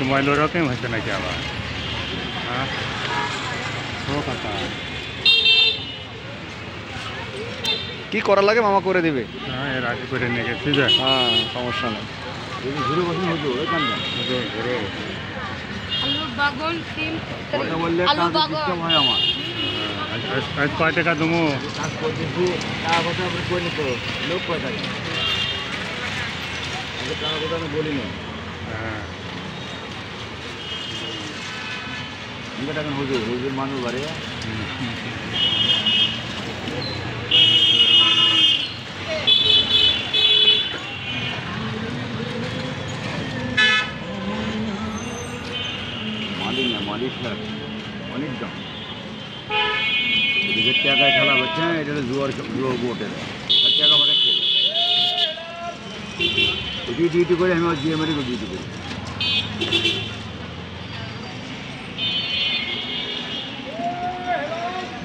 Mobile रखे হয়েছে নাকি আবার? হ্যাঁ ও কথা কি করা লাগে মামা করে দিবে। হ্যাঁ এর আগে করে নিয়ে গেছি যে। হ্যাঁ সমস্যা নেই। ঘুরে বসুন হতো ওইখানটা ঘুরে আলু বাগন সিম কথা বললে আলু কাজ বাগন সিস্টেম হয় আমার আজ কয় টাকা দেবো? কাজ করতেছি টাকা কথা আপনি করে নিত লোক কয় থাকে আগে টাকা কথা আমি বলি না হ্যাঁ আমি টাকা হুজুর হুজুর মানুষ বাড়ে মালিক না মালিক স্যার অনেক দাম এদিকে টাকায় খেলা হচ্ছে এটা হলো জুয়ার বোটের টাকা বাটা খেলে এটি ডিউটি করে আমি জিএমএর ডিউটি করি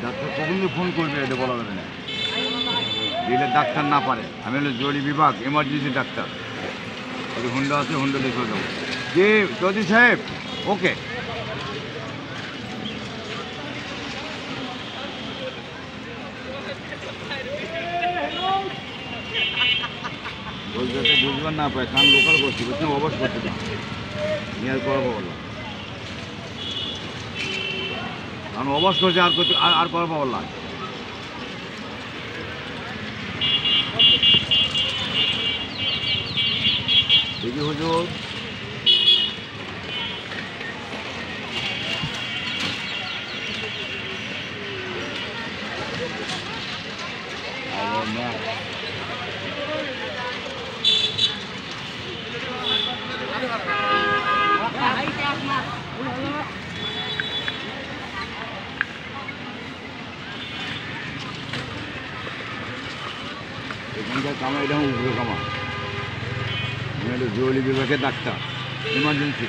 ডাক্তার কখনই ফোন করবে এটা বলা যাবে না দিলে ডাক্তার না পারে আমি হলো জরুরি বিভাগ এমার্জেন্সি ডাক্তার যদি হুন্ডা আছে হুন্ডা দিয়ে চলে যাবো জি চৌধুরী সাহেব ওকে বলতে বুঝবার না পায় কারণ লোকাল করছি বুঝছেন অবশ করতে না নিয়ে করবো বললাম কারণ অবশ করছে আর করতে আর করবো বললাম দেখি হুজুর এখানকার কামা এটা উপরে কামা আমি হলো জরুরি বিভাগের ডাক্তার ইমার্জেন্সি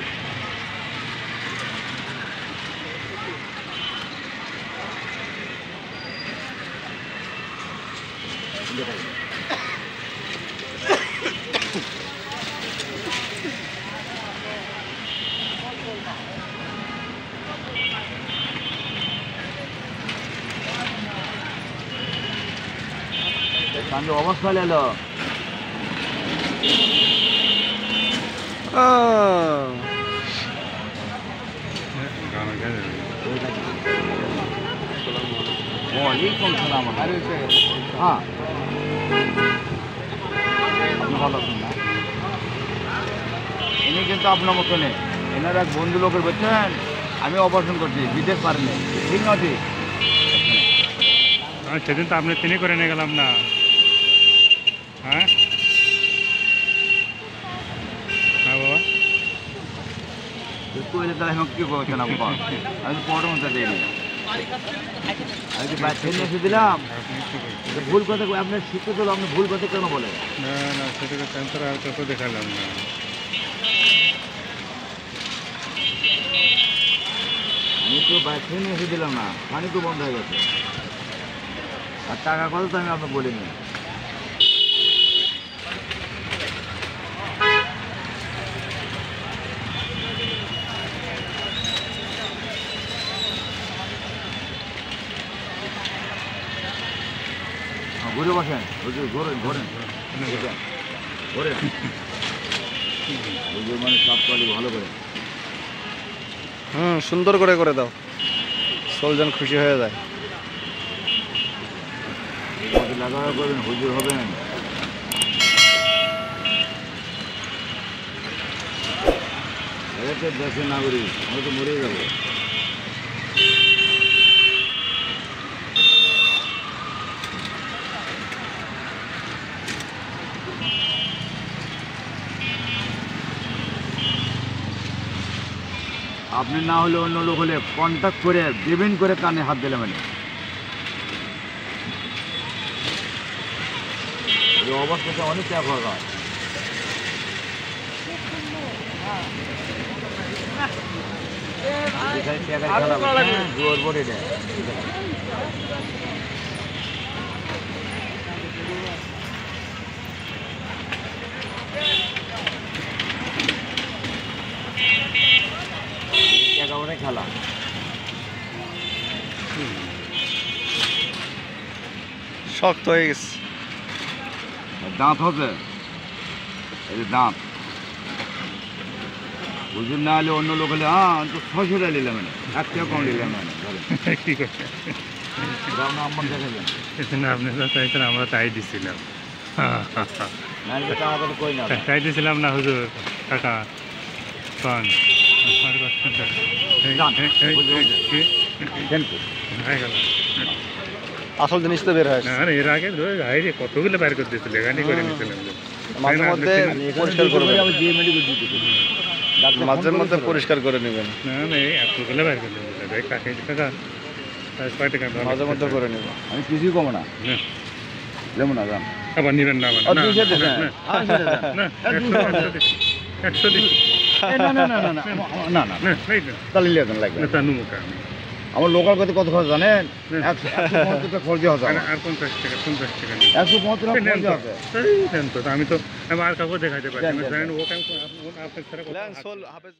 কান্ড অবস্থা এলো ওয়ালাইকুম সালাম হ্যাঁ আপনি ভালো আছেন না ইনি কিন্তু আপনার মতো নেই এনার এক বন্ধু লোকের বলছেন আমি অপারেশন করছি বিদেশ পারিনি ঠিক না ঠিক সেদিন তো আপনি তিনি করে নিয়ে গেলাম না হ্যাঁ হ্যাঁ বাবা একটু হলে তাহলে আমি কী করছেন আপা আমি পড়ার মধ্যে দিইনি আমি কি বাচ্চা নিয়ে এসে দিলাম ভুল কথা আপনার শিক্ষিত হলো আপনি ভুল কথা কেন বলেন না না সেটাকে সেন্টার আর তো দেখালাম না আমি তো বাচ্চা নিয়ে এসে দিলাম না পানি তো বন্ধ হয়ে গেছে আর টাকা কথা তো আমি আপনাকে বলিনি ঘুরে বসেন ঘোরেন ঘোরেন ঘোরেন ওই মানে সাফ কোয়ালি ভালো করে সুন্দর করে দাও সোলজন খুশি হয়ে যায় লাগানো করবেন হুজুর হবেন দেশের নাগরিক আমরা তো মরেই যাবো আপনি না হলে অন্য লোক হলে কন্ট্যাক্ট করে দেবেন করে কানে হাত দিলে মানে এই অবস্থাটা অনেক ত্যাগ হয় জোর বড়ি দেয় শক্ত হয়ে গেছে। দাঁত হচ্ছে, এই যে দাঁত বুঝুন না হলে অন্য লোক হলে তো 600 টাকা নিলাম না, 1 টাকা কম নিলাম না। কি করছে আমার দেখাবেন আপনি যা চাইছেন আমরা তাই দিছিলাম। কই না তাই দিছিলাম না হুজুর কাকা কন হয়ে গেল। আসল জিনিস তো বের হয়। না এর আগে হাইরে কতগুলো বাইর করে দিয়েছিল, গাড়ি করে নিয়েছিলাম। মাঝে মধ্যে পরিষ্কার করবেন, মাঝে মধ্যে পরিষ্কার করে নেবেন। না না এতগুলো বাইর করে দিয়েছিল ভাই কাকে টাকা মাঝে মধ্যে করে নেব। আমি কিছুই কম না, যেমন না দাম আবার নিবেন না আর 200 টাকা না 100 দিন না না না না না না না না তাহলে লিখেন লাগবে না তা নুমুকা আমার লোকাল কত কত খরচ জানেন? 175 টাকা খরচ হবে। আর 50 টাকা 50 টাকা 175 টাকা খরচ হবে। দেন তো আমি তো আমি আর কাউকে দেখাতে পারি না, জানেন ও কাম আপনার ছাড়া সোল হাফেজ।